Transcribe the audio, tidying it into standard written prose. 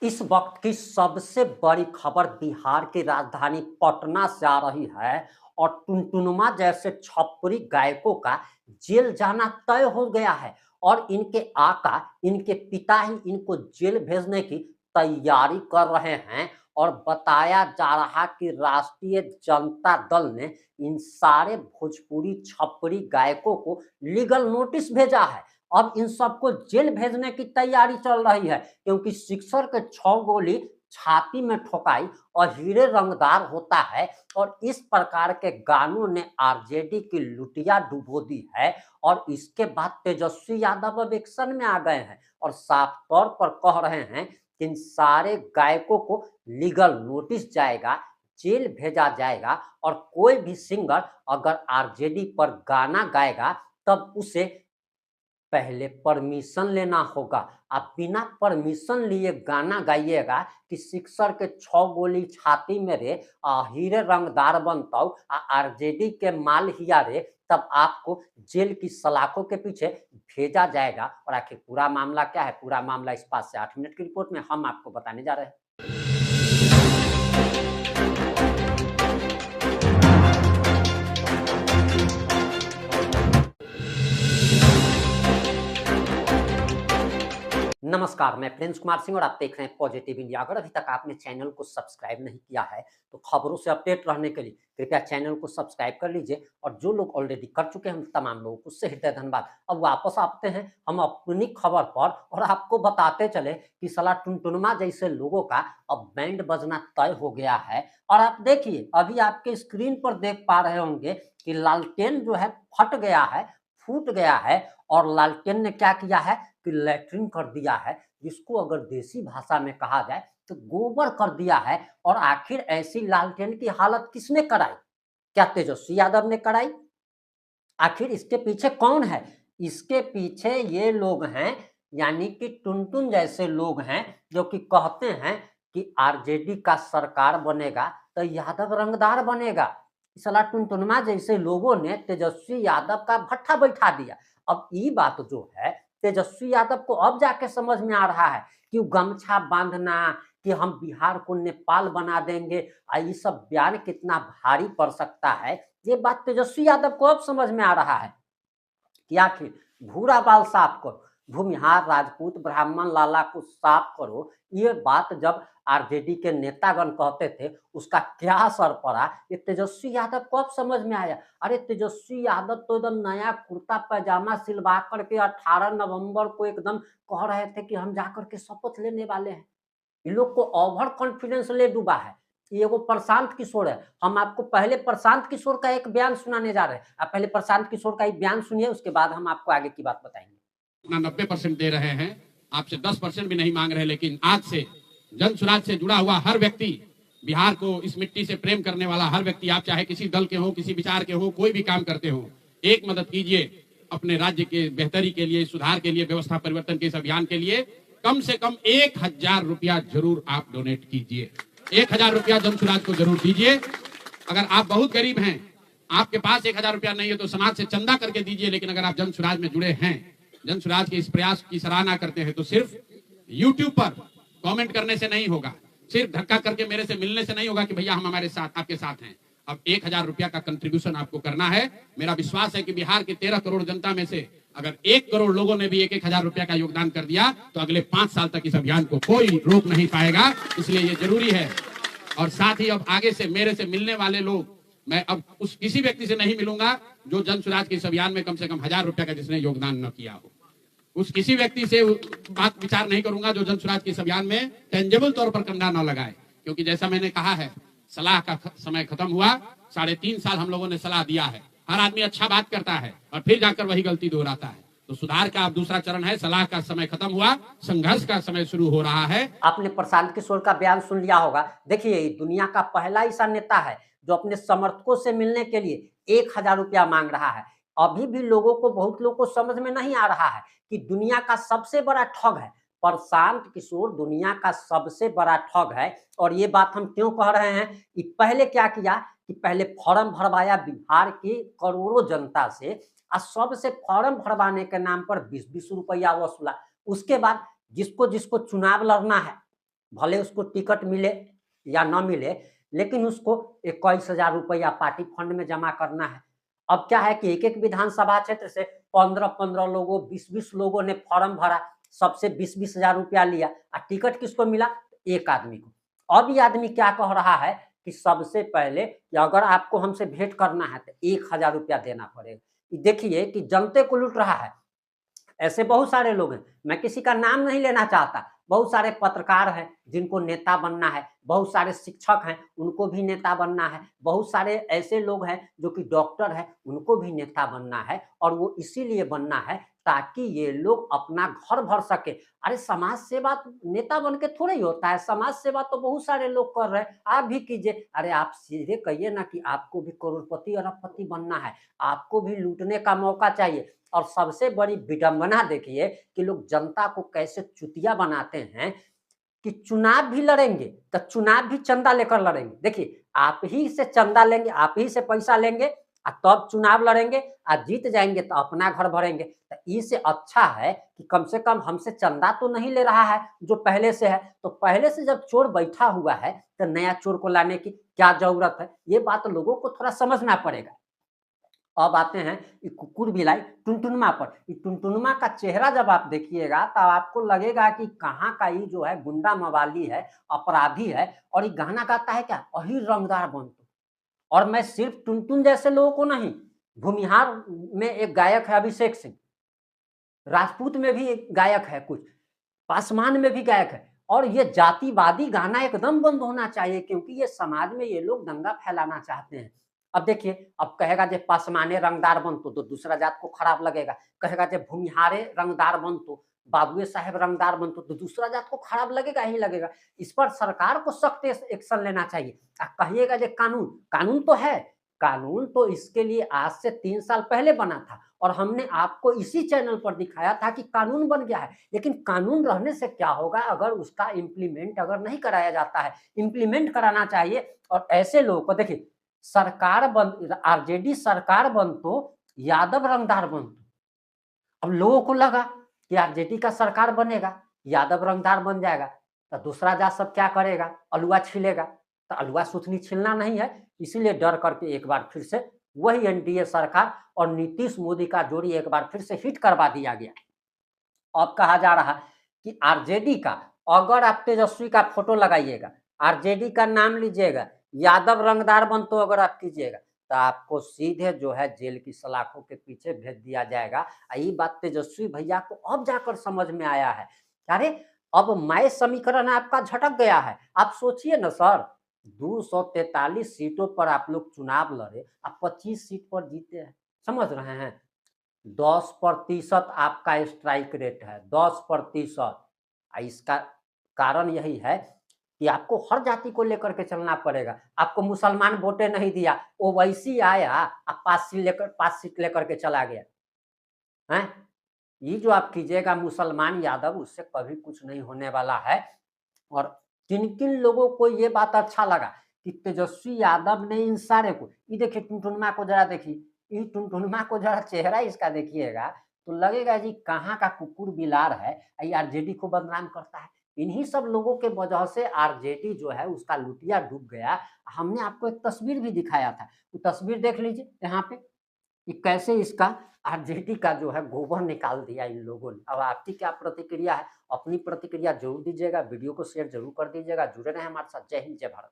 इस वक्त की सबसे बड़ी खबर बिहार की राजधानी पटना से आ रही है और टुनटुनमा जैसे छपरी गायकों का जेल जाना तय हो गया है और इनके आका इनके पिता ही इनको जेल भेजने की तैयारी कर रहे हैं और बताया जा रहा कि राष्ट्रीय जनता दल ने इन सारे भोजपुरी छपरी गायकों को लीगल नोटिस भेजा है। अब इन सबको जेल भेजने की तैयारी चल रही है क्योंकि सिक्सर के 6 गोली छाती में ठोकाई और हीरे रंगदार होता है और इस प्रकार के गानों ने आरजेडी की लुटिया डुबो दी है। और इसके बाद तेजस्वी यादव अब एक्शन में आ गए हैं और साफ तौर पर कह रहे हैं कि इन सारे गायकों को लीगल नोटिस जाएगा, जेल भेजा जाएगा और कोई भी सिंगर अगर आरजेडी पर गाना गाएगा तब उसे पहले परमिशन लेना होगा। आप बिना परमिशन लिए गाना गाइएगा कि सिक्सर के 6 गोली छाती में रे, हीरे रंगदार बनताऊ आरजेडी के माल हिया रे, तब आपको जेल की सलाखों के पीछे भेजा जाएगा। और आखिर पूरा मामला क्या है, पूरा मामला इस 5 से 8 मिनट की रिपोर्ट में हम आपको बताने जा रहे हैं। नमस्कार, मैं प्रिंस कुमार सिंह और आप देख रहे हैं पॉजिटिव इंडिया। अगर अभी तक आपने चैनल को सब्सक्राइब नहीं किया है तो खबरों से अपडेट रहने के लिए कृपया चैनल को सब्सक्राइब कर लीजिए और जो लोग ऑलरेडी कर चुके हैं हम तमाम लोगों को उससे हृदय धन्यवाद। अब वापस आते हैं हम अपनी खबर पर और आपको बताते चले कि साला टुनटुनमा जैसे लोगों का अब बैंड बजना तय हो गया है। और आप देखिए, अभी आपके स्क्रीन पर देख पा रहे होंगे कि लालटेन जो है फट गया है, फूट गया है और लालटेन ने क्या किया है कि लैट्रिन कर दिया है, जिसको अगर देसी भाषा में कहा जाए तो गोबर कर दिया है। और आखिर ऐसी लालटेन की हालत किसने कराई? क्या तेजस्वी यादव ने कराई? आखिर इसके पीछे कौन है? इसके पीछे ये लोग हैं, यानी कि टुनटुन जैसे लोग हैं जो कि कहते हैं कि आरजेडी का सरकार बनेगा तो यादव रंगदार बनेगा। साला टुनटुनमा जैसे लोगों ने तेजस्वी यादव का भट्ठा बैठा दिया। अब ये बात जो है तेजस्वी यादव को अब जाके समझ में आ रहा है कि गमछा बांधना, कि हम बिहार को नेपाल बना देंगे, ये सब बयान कितना भारी पड़ सकता है। ये बात तेजस्वी यादव को अब समझ में आ रहा है कि आखिर भूरा बाल साफ करो, भूमिहार राजपूत ब्राह्मण लाला को साफ करो। ये बात जब आरजेडी के नेतागण कहते थे उसका क्या असर पड़ा, ये तेजस्वी यादव को अब समझ में आया। अरे तेजस्वी यादव तो एकदम नया कुर्ता पैजामा सिलवा करके 18 नवंबर को एकदम कह रहे थे कि हम जाकर के शपथ लेने वाले हैं। इन लोग को ओवर कॉन्फिडेंस ले डूबा है। ये वो प्रशांत किशोर है। हम आपको पहले प्रशांत किशोर का एक बयान सुनाने जा रहे हैं। आप पहले प्रशांत किशोर का एक बयान सुनिए, उसके बाद हम आपको आगे की बात बताएंगे। 90% दे रहे हैं, आपसे 10% भी नहीं मांग रहे, लेकिन आज से जन सुराज से जुड़ा हुआ हर व्यक्ति, बिहार को इस मिट्टी से प्रेम करने वाला हर व्यक्ति, आप चाहे किसी दल के हो, किसी विचार के हो, कोई भी काम करते हो, एक मदद कीजिए अपने राज्य के बेहतरी के लिए, सुधार के लिए, व्यवस्था परिवर्तन के इस अभियान के लिए। कम से कम 1000 रुपया जरूर आप डोनेट कीजिए। 1000 रुपया जन सुराज को जरूर दीजिए। अगर आप बहुत गरीब हैं, आपके पास 1000 रुपया नहीं है तो समाज से चंदा करके दीजिए। लेकिन अगर आप जन सुराज में जुड़े हैं, जन सुराज के इस प्रयास की सराहना करते हैं, तो सिर्फ YouTube पर कमेंट करने से नहीं होगा, सिर्फ धक्का करके मेरे से मिलने से नहीं होगा कि भैया हम हमारे साथ, आपके साथ हैं। अब 1000 रुपया का कंट्रीब्यूशन आपको करना है। मेरा विश्वास है कि बिहार की 13 करोड़ जनता में से अगर 1 करोड़ लोगों ने भी 1000 रुपया का योगदान कर दिया तो अगले 5 साल तक इस अभियान को कोई रोक नहीं पाएगा। इसलिए ये जरूरी है। और साथ ही अब आगे से मेरे से मिलने वाले लोग, मैं अब उस किसी व्यक्ति से नहीं मिलूंगा जो जन सुराज के इस अभियान में कम से कम 1000 रुपया का जिसने योगदान न किया हो। उस किसी व्यक्ति से बात विचार नहीं करूंगा जो जन सुराज के इस अभियान में टेंजेबल तौर पर कंधा न लगाए। क्योंकि जैसा मैंने कहा है, सलाह का समय खत्म हुआ। 3.5 साल हम लोगों ने सलाह दिया है। हर आदमी अच्छा बात करता है और फिर जाकर वही गलती दोहराता है। तो सुधार का अब दूसरा चरण है। सलाह का समय खत्म हुआ, संघर्ष का समय शुरू हो रहा है। आपने प्रशांत किशोर का बयान सुन लिया होगा। देखिए, दुनिया का पहला ऐसा नेता है जो अपने समर्थकों से मिलने के लिए 1000 रुपया मांग रहा है। अभी भी लोगों को, बहुत लोगों को समझ में नहीं आ रहा है कि दुनिया का सबसे बड़ा ठग है प्रशांत किशोर, दुनिया का सबसे बड़ा ठग है। और ये बात हम क्यों कह रहे हैं कि पहले क्या किया कि पहले फॉर्म भरवाया बिहार की करोड़ों जनता से, और सबसे फॉर्म भरवाने के नाम पर 20-20 रुपया वसूला। उसके बाद जिसको जिसको चुनाव लड़ना है भले उसको टिकट मिले या ना मिले, लेकिन उसको 21,000 रुपया पार्टी फंड में जमा करना है। अब क्या है कि एक-एक विधानसभा क्षेत्र से 15-15 लोगों, 20-20 लोगों ने फॉर्म भरा, सबसे 20-20 हज़ार रुपया लिया टिकट किसको मिला? एक आदमी को। अब ये आदमी क्या कह रहा है कि सबसे पहले कि अगर आपको हमसे भेंट करना है तो 1,000 रुपया देना पड़ेगा। देखिए कि जनता को लूट रहा है। ऐसे बहुत सारे लोग हैं, मैं किसी का नाम नहीं लेना चाहता। बहुत सारे पत्रकार हैं जिनको नेता बनना है, बहुत सारे शिक्षक हैं उनको भी नेता बनना है, बहुत सारे ऐसे लोग हैं जो कि डॉक्टर हैं उनको भी नेता बनना है और वो इसीलिए बनना है ताकि ये लोग अपना घर भर सके। अरे समाज सेवा नेता बन के थोड़ा ही होता है, समाज सेवा तो बहुत सारे लोग कर रहे हैं, आप भी कीजिए। अरे आप सीधे कहिए ना कि आपको भी करोड़पति अरबपति बनना है, आपको भी लूटने का मौका चाहिए। और सबसे बड़ी विडंबना देखिए कि लोग जनता को कैसे चुतिया बनाते हैं कि चुनाव भी लड़ेंगे, तो चुनाव भी चंदा लेकर लड़ेंगे। देखिए, आप ही से चंदा लेंगे, आप ही से पैसा लेंगे तब चुनाव लड़ेंगे जीत जाएँगे तो अपना घर भरेंगे। तो इससे अच्छा है कि कम से कम हमसे चंदा तो नहीं ले रहा है जो पहले से है। तो पहले से जब चोर बैठा हुआ है, तो नया चोर को लाने की क्या ज़रूरत है? ये बात लोगों को थोड़ा समझना पड़ेगा। अब आते हैं ये कुकुर बिलाई टुनटुनमा पर। ये टुनटुनमा का चेहरा जब आप देखिएगा तो आपको लगेगा कि कहाँ का ये जो है गुंडा मवाली है, अपराधी है और ये गाना गाता है क्या? अही रंगदार बन तू। और मैं सिर्फ टुनटुन जैसे लोगों को नहीं, भूमिहार में एक गायक है अभिषेक सिंह, राजपूत में भी एक गायक है कुछ, पासवान में भी गायक है और ये जातिवादी गाना एकदम बंद होना चाहिए क्योंकि ये समाज में ये लोग दंगा फैलाना चाहते हैं। अब देखिए, अब कहेगा जे पासवाने रंगदार बनतो तो दूसरा जात को खराब लगेगा, कहेगा जे भूमिहारे रंगदार बनतो, बाबुए साहेब रंगदार बनतो तो दूसरा जात को खराब लगेगा ही लगेगा। इस पर सरकार को सख्त एक्शन लेना चाहिए। कहिएगा जे कानून, कानून तो है, कानून तो इसके लिए आज से 3 साल पहले बना था और हमने आपको इसी चैनल पर दिखाया था कि कानून बन गया है। लेकिन कानून रहने से क्या होगा अगर उसका इम्प्लीमेंट अगर नहीं कराया जाता है, इम्प्लीमेंट कराना चाहिए और ऐसे लोगों को देखिए सरकार बन आरजेडी सरकार बन तो यादव रंगदार बन तो। अब लोगों को लगा कि आरजेडी का सरकार बनेगा, यादव रंगदार बन जाएगा, तो दूसरा जात सब क्या करेगा? अलुआ छीलेगा, तो अलुआ सुथनी छीलना नहीं है, इसीलिए डर करके एक बार फिर से वही एनडीए सरकार और नीतीश मोदी का जोड़ी एक बार फिर से हिट करवा दिया गया। अब कहा जा रहा है कि आरजेडी का अगर आप तेजस्वी का फोटो लगाइएगा, आरजेडी का नाम लीजिएगा, यादव रंगदार बन तो अगर आप कीजिएगा, तो आपको सीधे जो है जेल की सलाखों के पीछे भेज दिया जाएगा। ये बात तेजस्वी भैया को अब जाकर समझ में आया है। अरे अब मैं समीकरण आपका झटक गया है। आप सोचिए ना सर, 243 सीटों पर आप लोग चुनाव लड़े, आप 25 सीट पर जीते हैं। समझ रहे हैं? 10% आपका स्ट्राइक रेट है, 10%। इसका कारण यही है कि आपको हर जाति को लेकर के चलना पड़ेगा। आपको मुसलमान वोटे नहीं दिया, ओवैसी आया 5 सीट लेकर के चला गया। हैं? ये जो आप कीजिएगा मुसलमान यादव उससे कभी कुछ नहीं होने वाला है। और किन-किन लोगों को ये बात अच्छा लगा कि तेजस्वी यादव ने इन सारे को ये देखिए टुनटुनमा को ज़रा देखिए, ये टुनटुनमा को ज़रा चेहरा इसका देखिएगा तो लगेगा जी कहाँ का कुकुर बिलार है, ये आरजेडी को बदनाम करता है। इन्हीं सब लोगों के वजह से आरजेडी जो है उसका लुटिया डूब गया। हमने आपको एक तस्वीर भी दिखाया था, वो तस्वीर देख लीजिए यहाँ पे। कि कैसे इसका आरजेडी का जो है गोबर निकाल दिया इन लोगों ने। अब आपकी क्या प्रतिक्रिया है? अपनी प्रतिक्रिया ज़रूर दीजिएगा, वीडियो को शेयर ज़रूर कर दीजिएगा। जुड़े रहें हमारे साथ। जय हिंद, जय भारत।